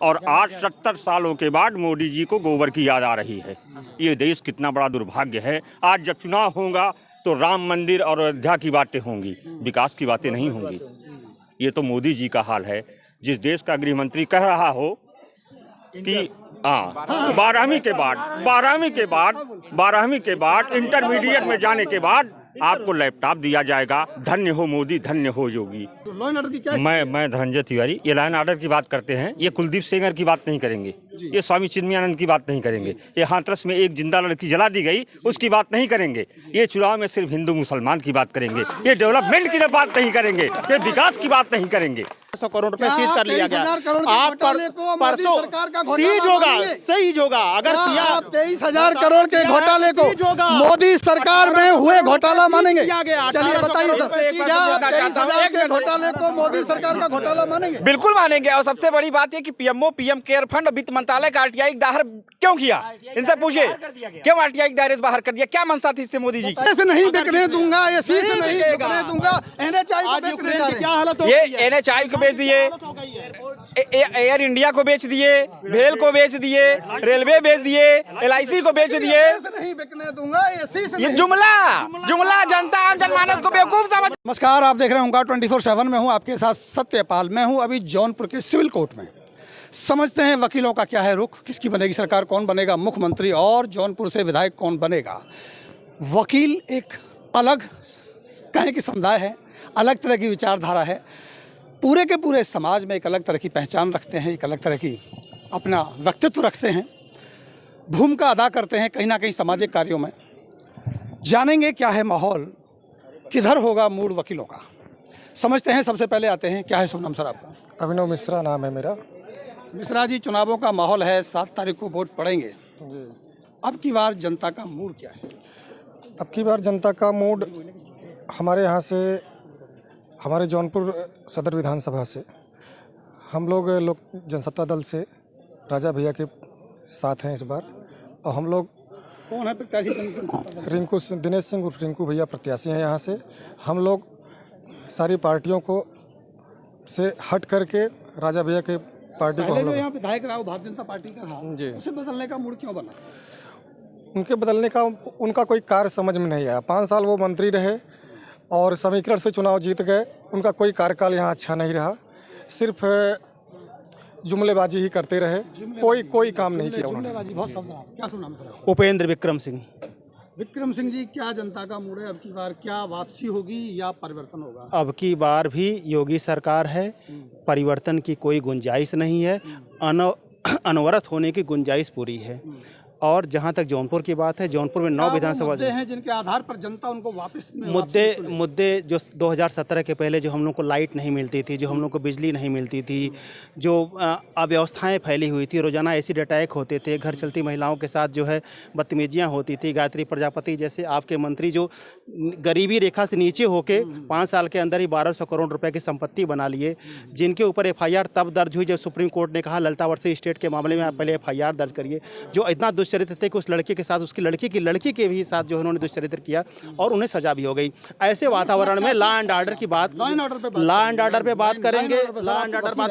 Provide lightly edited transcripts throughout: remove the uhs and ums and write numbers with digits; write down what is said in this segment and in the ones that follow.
और आज 70 सालों के बाद मोदी जी को गोबर की याद आ रही है। ये देश कितना बड़ा दुर्भाग्य है। आज जब चुनाव होगा तो राम मंदिर और अयोध्या की बातें होंगी, विकास की बातें नहीं होंगी। ये तो मोदी जी का हाल है। जिस देश का गृह मंत्री कह रहा हो कि 12वीं के बाद इंटरमीडिएट में जाने के बाद आपको लैपटॉप दिया जाएगा। धन्य हो मोदी, धन्य हो योगी। मैं धनंजय तिवारी। ये लाइन ऑर्डर की बात करते हैं, ये कुलदीप सेंगर की बात नहीं करेंगे, ये स्वामी चिन्मयानंद की बात नहीं करेंगे, ये हाथरस में एक जिंदा लड़की जला दी गई उसकी बात नहीं करेंगे, ये चुनाव में सिर्फ हिंदू मुसलमान की बात करेंगे, ये डेवलपमेंट की बात नहीं करेंगे, ये विकास की बात नहीं करेंगे। 100 करोड़ रुपए सीज कर लिया गया। आप परसों सीज होगा, सीज होगा। अगर किया 23,000 करोड़ के घोटाले को मोदी सरकार में हुए घोटाला मानेंगे? चलिए बताइए सर, क्या 23,000 के घोटाले को मोदी सरकार का घोटाला मानेंगे? बिल्कुल मानेंगे। और सबसे बड़ी बात ये कि पीएमओ, पीएम केयर फंड, वित्त मंत्रालय का आरटीआई दायर क्यों किया? इनसे पूछिए क्यों आरटीआई दायरे से बाहर कर दिया? क्या मनसा थी इससे मोदी जी की? ऐसे नहीं बिकने दूंगा, ये शीश नहीं बिकने दूंगा। एनएचआई को बेचने जा रहे हैं। ये एनएचआई को बेच दिए, एयर इंडिया को बेच दिए, भेल को बेच दिए, रेलवे बेच दिए, एलआईसी को बेच दिए। नहीं बिकने दूंगा, ये शीश ये जुमला जनता आम जनमानस को बेवकूफ समझ। नमस्कार, आप देख रहे हैं ओंकार 24/7 में हूं आपके साथ सत्यपाल। मैं हूं अभी जौनपुर के सिविल कोर्ट में। समझते हैं वकीलों का क्या है रुख, किसकी बनेगी सरकार, कौन बनेगा मुख्यमंत्री और जौनपुर से विधायक कौन बनेगा। वकील एक अलग कहें कि समुदाय है, अलग तरह की विचारधारा है, पूरे के पूरे समाज में एक अलग तरह की पहचान रखते हैं, एक अलग तरह की अपना व्यक्तित्व रखते हैं, भूमिका अदा करते हैं कहीं ना कहीं सामाजिक कार्यों में। जानेंगे क्या है माहौल, किधर होगा मूड वकीलों का, समझते हैं। सबसे पहले आते हैं, क्या है शुभ नाम सर आपका? अभिनव मिश्रा नाम है मेरा। मिश्रा जी, चुनावों का माहौल है, 7 तारीख को वोट पड़ेंगे। अब की बार जनता का मूड क्या है? अब की बार जनता का मूड हमारे यहाँ से, हमारे जौनपुर सदर विधानसभा से हम लोग जनसत्ता दल से राजा भैया के साथ हैं इस बार। और हम लोग कौन है प्रत्याशी? रिंकू दिनेश सिंह रिंकू भैया प्रत्याशी हैं यहाँ से। हम लोग सारी पार्टियों को से हट करके राजा भैया के पार्टी को, जो यहाँ विधायक राव भारतीय जनता पार्टी का था जी, उसे बदलने का मूड क्यों बना? उनके बदलने का उनका कोई कार्य समझ में नहीं आया। 5 साल वो मंत्री रहे और समीकरण से चुनाव जीत गए। उनका कोई कार्यकाल यहाँ अच्छा नहीं रहा, सिर्फ जुमलेबाजी ही करते रहे, कोई काम नहीं किया उन्होंने। क्या सुना? उपेंद्र विक्रम सिंह। विक्रम सिंह जी, क्या जनता का मूड है? अब की बार क्या वापसी होगी या परिवर्तन होगा? अब की बार भी योगी सरकार है, परिवर्तन की कोई गुंजाइश नहीं है, अनवरत होने की गुंजाइश पूरी है। और जहां तक जौनपुर की बात है, जौनपुर में 9 विधानसभा हैं जिनके आधार पर जनता उनको वापस मुद्दे जो 2017 के पहले जो हम लोग को लाइट नहीं मिलती थी, जो हम लोग को बिजली नहीं मिलती थी, जो अव्यवस्थाएं फैली हुई थी, रोजाना एसिड अटैक होते थे, घर चलती महिलाओं के साथ जो है बदतमीजियां होती थी। गायत्री प्रजापति जैसे आपके मंत्री जो गरीबी रेखा से नीचे होके 5 साल के अंदर ही 1200 करोड़ रुपए की संपत्ति बना लिए, जिनके ऊपर FIR तब दर्ज हुई जब सुप्रीम कोर्ट ने कहा ललिता वर्सी स्टेट के मामले में आप पहले FIR दर्ज करिए। जो इतना दुष्चरित्र थे कि उस लड़के के साथ उसकी लड़की के भी साथ जो उन्होंने दुष्चरित्र किया और उन्हें सजा भी हो गई। ऐसे वातावरण में लॉ एंड ऑर्डर की बात, लॉ एंड ऑर्डर पे बात करेंगे, लॉ एंड ऑर्डर बात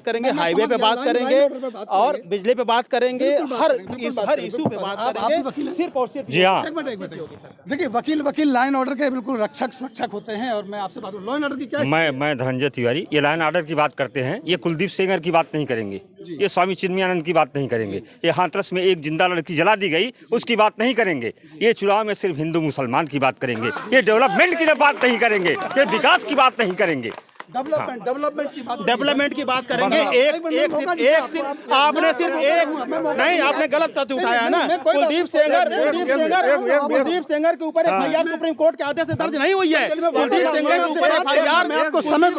करेंगे, हाईवे पे बात करेंगे और बिजली पे बात करेंगे, हर इशू पे बात करेंगे, सिर्फ और सिर्फ। जी हाँ, देखिए वकील लाइन ऑर्डर के बिल्कुल रक्षक होते हैं। और मैं आपसे बात लॉ एंड ऑर्डर की क्या? मैं धनंजय तिवारी। ये लाइन ऑर्डर की बात करते हैं, ये कुलदीप सेंगर की बात नहीं करेंगे, ये स्वामी चिन्मयानंद की बात नहीं करेंगे, ये हाथरस में एक जिंदा लड़की जला दी गई उसकी बात नहीं करेंगे, ये चुनाव में सिर्फ हिंदू मुसलमान की बात करेंगे, ये डेवलपमेंट की बात नहीं करेंगे, ये विकास की बात नहीं करेंगे। डेवलपमेंट की बात करेंगे। आपने सिर्फ एक नहीं, आपने गलत तथ्य उठाया ना। कुलदीप सेंगर के ऊपर FIR सुप्रीम कोर्ट के आदेश से दर्ज नहीं हुई है। कुलदीप सेंगर के ऊपर FIR में आपको समय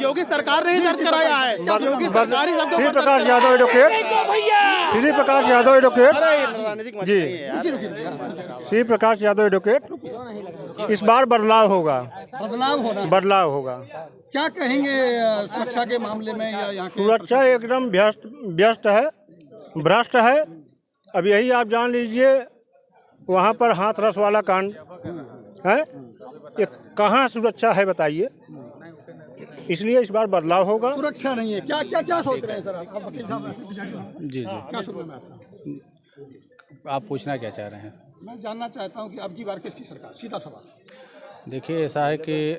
योगी सरकार ने ही दर्ज कराया है। योगी सरकारी श्री प्रकाश यादव एडवोकेट जी, श्री प्रकाश यादव एडवोकेट। इस बार बदलाव होगा। क्या कहेंगे सुरक्षा के मामले में या यहाँ सुरक्षा एकदम व्यस्त है, भ्रष्ट है। अब यही आप जान लीजिए, वहाँ पर हाथरस वाला कांड है, ये कहाँ सुरक्षा है बताइए? इसलिए इस बार बदलाव होगा। सुरक्षा नहीं है, क्या क्या क्या सोच रहे हैं सर आप वकील साहब? जी क्या सुनना है आपका? आप पूछना क्या चाह रहे हैं? मैं जानना चाहता हूँ कि अब की बार किसकी सरकार, सीधा सवाल। देखिए ऐसा है कि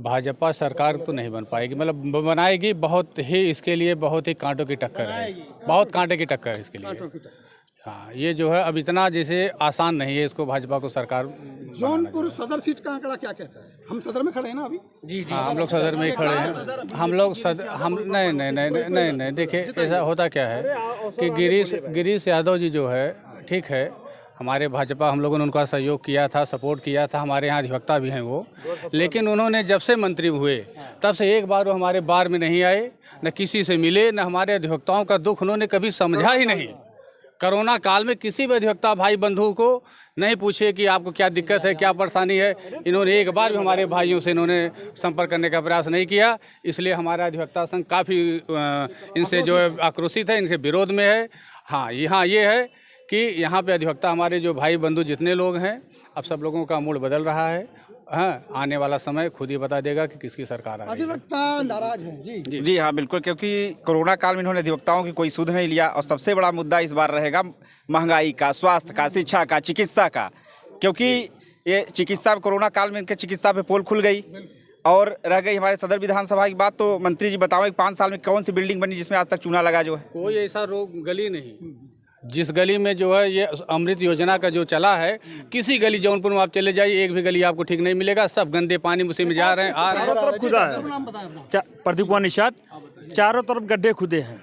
भाजपा सरकार तो नहीं बन पाएगी, मतलब बनाएगी बहुत ही, इसके लिए बहुत ही कांटों की टक्कर है, बहुत कांटे की टक्कर है इसके लिए। हाँ, ये जो है अब इतना जैसे आसान नहीं है इसको भाजपा को सरकार। जौनपुर सदर सीट का आंकड़ा क्या कहता है? हम सदर में खड़े हैं ना अभी? जी हाँ, हम लोग सदर में ही खड़े हैं। हम लोग नहीं देखिए ऐसा होता क्या है कि गिरीश यादव जी जो है, ठीक है, हमारे भाजपा, हम लोगों ने उनका सहयोग किया था, सपोर्ट किया था, हमारे यहाँ अधिवक्ता भी हैं वो, लेकिन उन्होंने जब से मंत्री हुए तब से एक बार वो हमारे बार में नहीं आए, न किसी से मिले, न हमारे अधिवक्ताओं का दुख उन्होंने कभी समझा ही नहीं। कोरोना काल में किसी भी अधिवक्ता भाई बंधु को नहीं पूछे कि आपको क्या दिक्कत है, क्या परेशानी है, इन्होंने एक बार भी हमारे भाइयों से इन्होंने संपर्क करने का प्रयास नहीं किया। इसलिए हमारा अधिवक्ता संघ काफ़ी इनसे जो है आक्रोशित है, इनके विरोध में है। हाँ, यहाँ ये है कि यहाँ पे अधिवक्ता हमारे जो भाई बंधु जितने लोग हैं, अब सब लोगों का मूड बदल रहा है। हाँ, आने वाला समय खुद ही बता देगा कि किसकी सरकार आ रही है। अधिवक्ता नाराज हैं जी। हाँ बिल्कुल, क्योंकि कोरोना काल में इन्होंने अधिवक्ताओं की कोई सुध नहीं लिया, और सबसे बड़ा मुद्दा इस बार रहेगा महंगाई का, स्वास्थ्य का, शिक्षा का, चिकित्सा का, क्योंकि ये चिकित्सा कोरोना काल में इनके चिकित्सा पे पोल खुल गई। और रह गई हमारे सदर विधानसभा की बात, तो मंत्री जी बताओ 5 साल में कौन सी बिल्डिंग बनी जिसमें आज तक चूना लगा जो है? कोई ऐसा रोग गली नहीं, जिस गली में जो है ये अमृत योजना का जो चला है, किसी गली जौनपुर में आप चले जाइए, एक भी गली आपको ठीक नहीं मिलेगा, सब गंदे पानी उसी में जा रहे हैं, आ रहे हैं। तरफ खुदा है, प्रदीप कुमार निषाद, चारों तरफ गड्ढे खुदे हैं,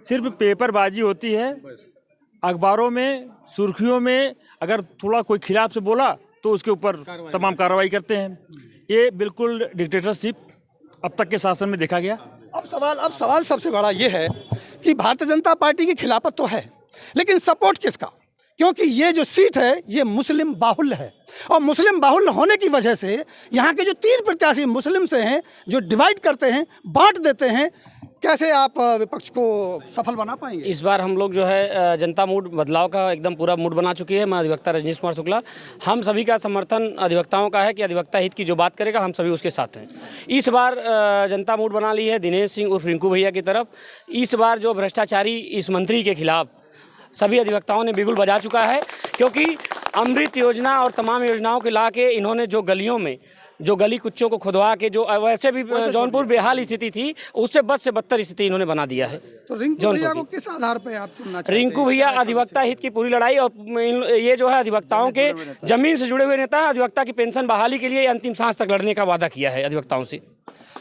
सिर्फ पेपरबाजी होती है। अखबारों में, सुर्खियों में अगर थोड़ा कोई खिलाफ से बोला तो उसके ऊपर तमाम कार्रवाई करते हैं। ये बिल्कुल डिक्टेटरशिप अब तक के शासन में देखा गया। अब सवाल सबसे बड़ा ये है कि भारतीय जनता पार्टी की खिलाफत तो है, लेकिन सपोर्ट किसका? क्योंकि ये जो सीट है ये मुस्लिम बाहुल्य है, और मुस्लिम बाहुल्य होने की वजह से यहाँ के जो 3 प्रत्याशी मुस्लिम से हैं, जो डिवाइड करते हैं, बांट देते हैं, कैसे आप विपक्ष को सफल बना पाएंगे? इस बार हम लोग जो है जनता मूड बदलाव का एकदम पूरा मूड बना चुकी है। मैं अधिवक्ता रजनीश कुमार शुक्ला, हम सभी का समर्थन अधिवक्ताओं का है कि अधिवक्ता हित की जो बात करेगा हम सभी उसके साथ हैं। इस बार जनता मूड बना ली है दिनेश सिंह उर्फ रिंकू भैया की तरफ। इस बार जो भ्रष्टाचारी इस मंत्री के खिलाफ सभी अधिवक्ताओं ने बिगुल बजा चुका है, क्योंकि अमृत योजना और तमाम योजनाओं के ला के इन्होंने जो गलियों में जो गली कुच्चों को खुदवा के, जो वैसे भी जौनपुर बेहाल स्थिति थी, उससे बद से बदतर स्थिति इन्होंने बना दिया है। तो रिंकू भैया को किस आधार पे आप चुनना चाहते हैं? रिंकू भैया अधिवक्ता हित की पूरी लड़ाई, और ये जो है अधिवक्ताओं के जमीन से जुड़े हुए नेता हैं। अधिवक्ता की पेंशन बहाली के लिए अंतिम सांस तक लड़ने का वादा किया है अधिवक्ताओं से।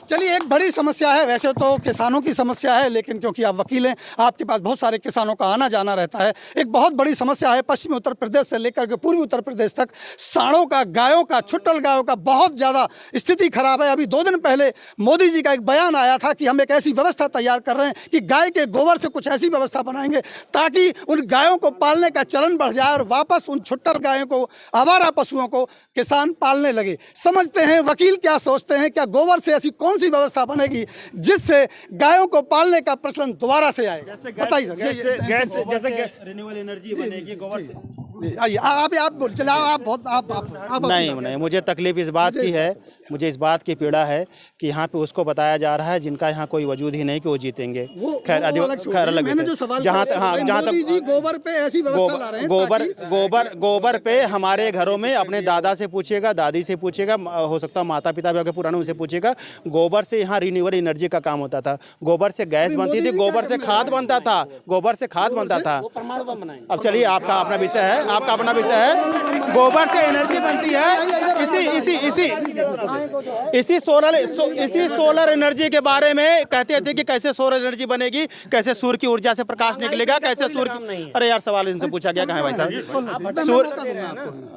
चलिए, एक बड़ी समस्या है, वैसे तो किसानों की समस्या है, लेकिन क्योंकि आप वकील हैं, आपके पास बहुत सारे किसानों का आना जाना रहता है। एक बहुत बड़ी समस्या है पश्चिमी उत्तर प्रदेश से लेकर के पूर्वी उत्तर प्रदेश तक, सांडों का, गायों का, छुट्टल गायों का बहुत ज़्यादा स्थिति खराब है। अभी 2 दिन पहले मोदी जी का एक बयान आया था कि हम एक ऐसी व्यवस्था तैयार कर रहे हैं कि गाय के गोबर से कुछ ऐसी व्यवस्था बनाएंगे ताकि उन गायों को पालने का चलन बढ़ जाए और वापस उन छुट्टल गायों को, आवारा पशुओं को किसान पालने लगे। समझते हैं वकील क्या सोचते हैं, क्या गोबर से ऐसी कौन सी व्यवस्था बनेगी जिससे गायों को पालने का प्रचलन दोबारा से आए? बताइए सर। गैस रिन्यूएबल एनर्जी बनेगी गोबर से। आइए, आप बोल चले, आप नहीं, मुझे तकलीफ इस बात की है, मुझे इस बात की पीड़ा है कि यहाँ पे उसको बताया जा रहा है जिनका यहाँ कोई वजूद ही नहीं कि वो जीतेंगे। खैर अलग मैंने जो सवाल जहाँ तक गोबर पे ऐसी व्यवस्था ला रहे हैं, गोबर पे हमारे घरों में अपने दादा से पूछिएगा, दादी से पूछिएगा, हो सकता है माता पिता भी अगर पुराने उनसे पूछिएगा, गोबर से यहाँ रिन्यूएबल एनर्जी का काम होता था। गोबर से गैस बनती थी, गोबर से खाद बनता था, गोबर से खाद बनता था। अब चलिए, आपका अपना विषय है, आपका अपना विषय है। गोबर से एनर्जी बनती है। इसी सोलर एनर्जी के बारे में कहते थे कि कैसे सोलर एनर्जी बनेगी, कैसे सूर्य की ऊर्जा से प्रकाश निकलेगा, कैसे सूर्य की... अरे यार, सवाल इनसे पूछा गया, कहाँ है भाई साहब?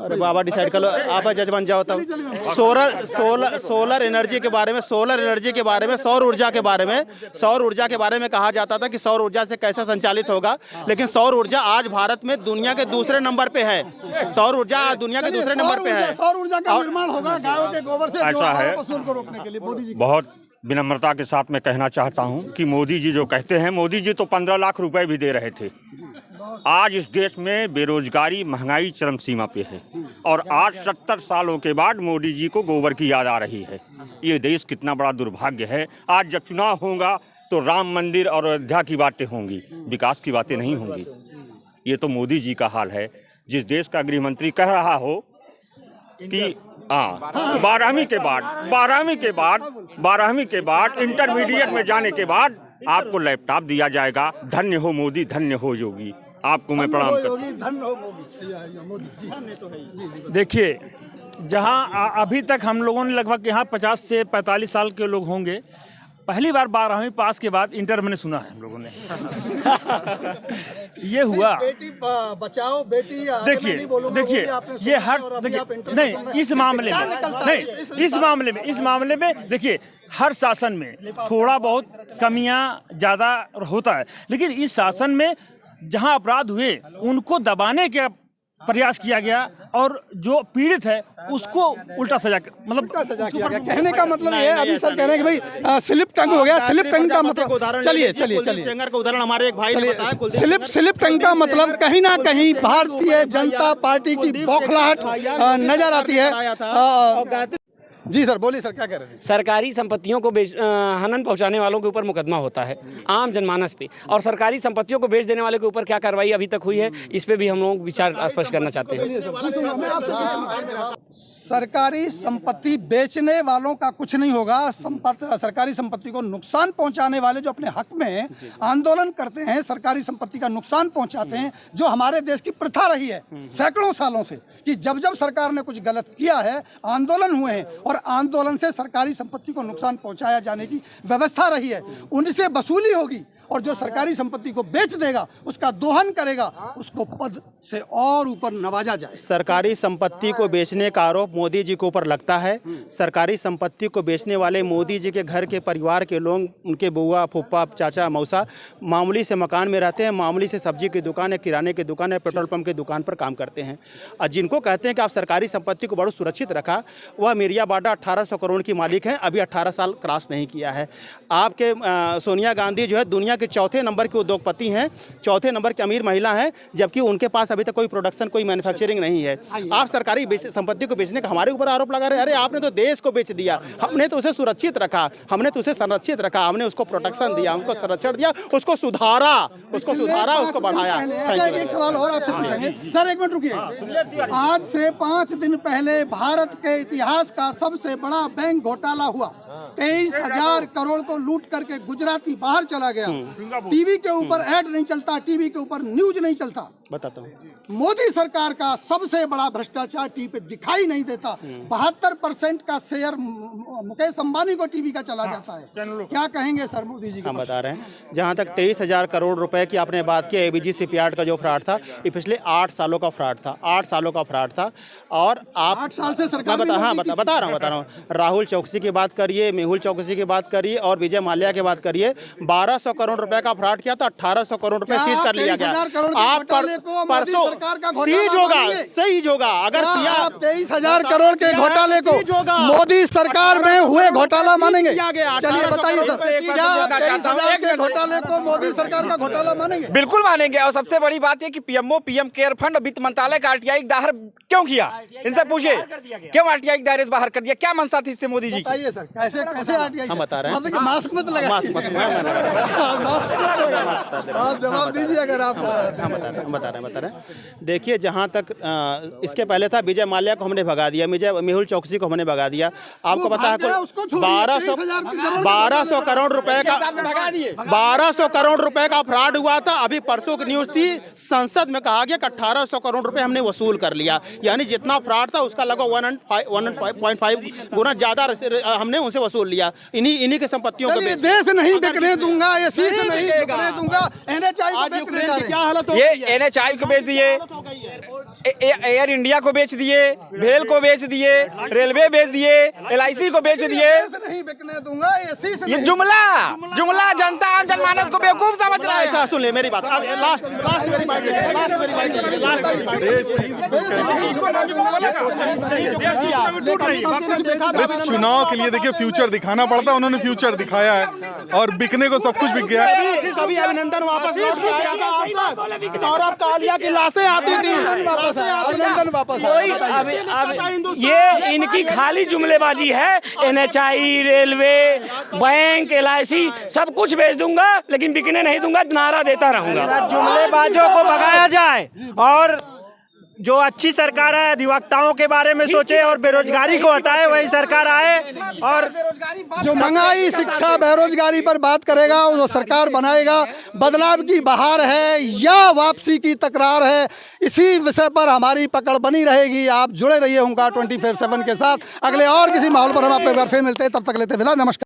अरे बाबा डिसाइड कर लो, आप जज बन जाओ तब। सोलर एनर्जी के बारे में, सौर ऊर्जा के बारे में कहा जाता था कि सौर ऊर्जा से कैसे संचालित होगा, लेकिन सौर ऊर्जा आज भारत में दुनिया के दूसरे नंबर पे है। सौर ऊर्जा दुनिया के दूसरे नंबर पे है। सौर ऊर्जा का निर्माण होगा गायों के गोबर से, ऐसा है, को रोकने के लिए मोदी जी। बहुत विनम्रता के साथ मैं कहना चाहता हूं कि मोदी जी जो कहते हैं, मोदी जी तो 15 लाख रुपए भी दे रहे थे। आज इस देश में बेरोजगारी, महंगाई चरम सीमा पे है, और आज 70 सालों के बाद मोदी जी को गोबर की याद आ रही है। ये देश कितना बड़ा दुर्भाग्य है। आज जब चुनाव होगा तो राम मंदिर और अयोध्या की बातें होंगी, विकास की बातें नहीं होंगी। ये तो मोदी जी का हाल है। जिस देश का गृह मंत्री कह रहा हो कि 12वीं के बाद इंटरमीडिएट में जाने के बाद आपको लैपटॉप दिया जाएगा। धन्य हो मोदी, धन्य हो योगी। आपको मैं प्रणाम करता हूँ। देखिए, जहां अभी तक हम लोगों ने लगभग यहाँ 50 से 45 साल के लोग होंगे, पहली बार 12वीं पास के बाद इंटर मैंने सुना है हम लोगों ने। ये हुआ। बेटी बचाओ, बेटी देखिए ये हर नहीं इस मामले में देखिए, हर शासन में थोड़ा बहुत कमियां ज़्यादा होता है, लेकिन इस शासन में जहां अपराध हुए उनको दबाने का प्रयास किया गया और जो पीड़ित है उसको उल्टा सजा मतलब किया गया। कहने का मतलब ये है, अभी सर कह रहे हैं कि भाई स्लिप टंग हो गया। स्लिप टंग का मतलब चलिए सेंगर का उदाहरण हमारे एक भाई ने बताया। स्लिप टंग का मतलब कहीं ना कहीं भारतीय जनता पार्टी की बौखलाहट नजर आती है। जी सर, बोलिए सर, क्या कह रहे थे? सरकारी संपत्तियों को हनन पहुंचाने वालों के ऊपर मुकदमा होता है आम जनमानस पे, और सरकारी संपत्तियों को बेच देने वाले के ऊपर क्या कार्रवाई अभी तक हुई है, इस पे भी हम लोग विचार स्पष्ट करना चाहते हैं। सरकारी संपत्ति बेचने वालों का कुछ नहीं होगा। सरकारी संपत्ति को नुकसान पहुंचाने वाले जो अपने हक में आंदोलन करते हैं, सरकारी संपत्ति का नुकसान पहुंचाते हैं, जो हमारे देश की प्रथा रही है सैकड़ों सालों से कि जब जब सरकार ने कुछ गलत किया है आंदोलन हुए हैं और आंदोलन से सरकारी संपत्ति को नुकसान पहुंचाया जाने की व्यवस्था रही है। उनसे वसूली होगी और जो सरकारी संपत्ति को बेच देगा, उसका दोहन करेगा, उसको पद से और ऊपर नवाजा जाए। सरकारी संपत्ति को बेचने का आरोप मोदी जी के ऊपर लगता है। सरकारी संपत्ति को बेचने वाले मोदी जी के घर के परिवार के लोग, उनके बुआ, फूफा, चाचा, मौसा मामूली से मकान में रहते हैं, मामूली से सब्जी की दुकान है, किराने की दुकान है, पेट्रोल पंप की दुकान पर काम करते हैं। और जिनको कहते हैं कि आप सरकारी संपत्ति को बड़ा सुरक्षित रखा, वह मिरिया बाडा 1800 करोड़ की मालिक हैं, अभी 18 साल क्रॉस नहीं किया है। आपके सोनिया गांधी जो है दुनिया के चौथे नंबर के उद्योगपति हैं, चौथे नंबर की अमीर महिला हैं, जबकि उनके पास अभी तक कोई प्रोडक्शन, कोई मैन्युफैक्चरिंग नहीं है। आप सरकारी संपत्ति को बेचने का हमारे ऊपर आरोप लगा रहे हैं। अरे आपने तो देश को बेच दिया, हमने तो उसे सुरक्षित रखा, हमने तो उसे संरक्षित रखा, हमने उसको प्रोटेक्शन दिया, उनको संरक्षण दिया, उसको सुधारा, उसको बढ़ाया। एक सवाल और आपसे पूछेंगे सर, एक मिनट रुकिए। आज से 5 दिन पहले भारत के इतिहास का सबसे बड़ा बैंक घोटाला हुआ। 23,000 करोड़ को लूट करके गुजराती बाहर चला गया। टीवी के ऊपर ऐड नहीं चलता, टीवी के ऊपर न्यूज नहीं चलता। बताता हूँ, मोदी सरकार का सबसे बड़ा भ्रष्टाचार टीवी पे दिखाई नहीं देता। 72% का शेयर मुकेश अंबानी को टीवी का चला जाता है। क्या कहेंगे सर मोदी जी? हम बता रहे हैं, जहाँ तक 23,000 करोड़ रुपए की आपने बात की, एबीजी शिपयार्ड का जो फ्रॉड था, ये पिछले 8 सालों का फ्रॉड था, 8 सालों का फ्रॉड था। और आप 8 साल से सरकार बता रहा हूँ। राहुल चौकसी की बात करिए, मेहुल चौकसी की बात करिए और विजय माल्या की बात करिए। 1200 करोड़ रुपए का फ्रॉड किया था, 1800 करोड़ रुपए सीज कर लिया गया। आप परसों सीज होगा, सीज होगा। अगर किया 23,000 करोड़ के घोटाले को मोदी सरकार में हुए घोटाला मानेंगे? चलिए बताइए सर, क्या 23,000 के घोटाले को मोदी सरकार का घोटाला मानेंगे? बिल्कुल मानेंगे। और सबसे बड़ी बात है कि पीएमओ, पीएम केयर फंड, वित्त मंत्रालय का आरटीआई दायर क्यों किया? इनसे पूछे क्यों आरटीआई दायरे से बाहर कर दिया? क्या मनसा थी इससे मोदी जी की? बताइए सर, कैसे आरटीआई? हम बता रहे हैं। मास्क मत लगाइए, आप जवाब दीजिए अगर आप बता रहे हैं। देखिए, जहाँ तक इसके पहले था विजय माल्या को हमने भगा दिया, मेहुल चौकसी को हमने भगा दिया। आपको पता है 1200 करोड़ रुपए का 1200 करोड़ रुपए का फ्रॉड हुआ था। अभी परसों की न्यूज थी, संसद में कहा गया कि 1800 करोड़ रुपए हमने वसूल कर लिया। यानी जितना फ्रॉड था उसका लगभग 1.5 गुना ज्यादा हमने उनसे वसूल लिया। इन्हीं के संपत्तियों को देश नहीं बिकने दूंगा, ये शीश नहीं बिकने दूंगा। एनएचआई को बेचने जा रहे हैं। क्या हालत हो? ये एनएचआई को बेच दिए, एयर इंडिया को बेच दिए, भेल को बेच दिए, रेलवे बेच दिए, एलआईसी को बेच दिए। नहीं बिकने दूंगा, ये जुमला जनता जनमानस को बेवकूफ समझ रहा है। सा सुन ले मेरी बात। अब लास्ट मेरी बात, चुनाव के लिए देखिए फ्यूचर दिखाना पड़ता है, उन्होंने फ्यूचर दिखाया है और बिकने को सब कुछ बिक गया है। सभी अभिनंदन वापस लौट के आया था। सौरभ कालिया की लाशें आती थी, अभिनंदन वापस ये इनकी खाली जुमलेबाजी है। NHI, रेलवे, बैंक, LIC सब कुछ बेच दूंगा लेकिन बिकने नहीं दूंगा, नारा देता रहूंगा। जुमलेबाजों को भगाया जाए और जो अच्छी सरकार है अधिवक्ताओं के बारे में सोचे और बेरोजगारी को हटाए, वही सरकार आए और जो महंगाई, शिक्षा, बेरोजगारी पर बात करेगा वो सरकार बनाएगा। बदलाव की बहार है या वापसी की तकरार है, इसी विषय पर हमारी पकड़ बनी रहेगी। आप जुड़े रहिए हुंकार 24/7 के साथ। अगले और किसी माहौल पर हम आपको एक बार फिर मिलते हैं, तब तक लेते विदा, नमस्कार।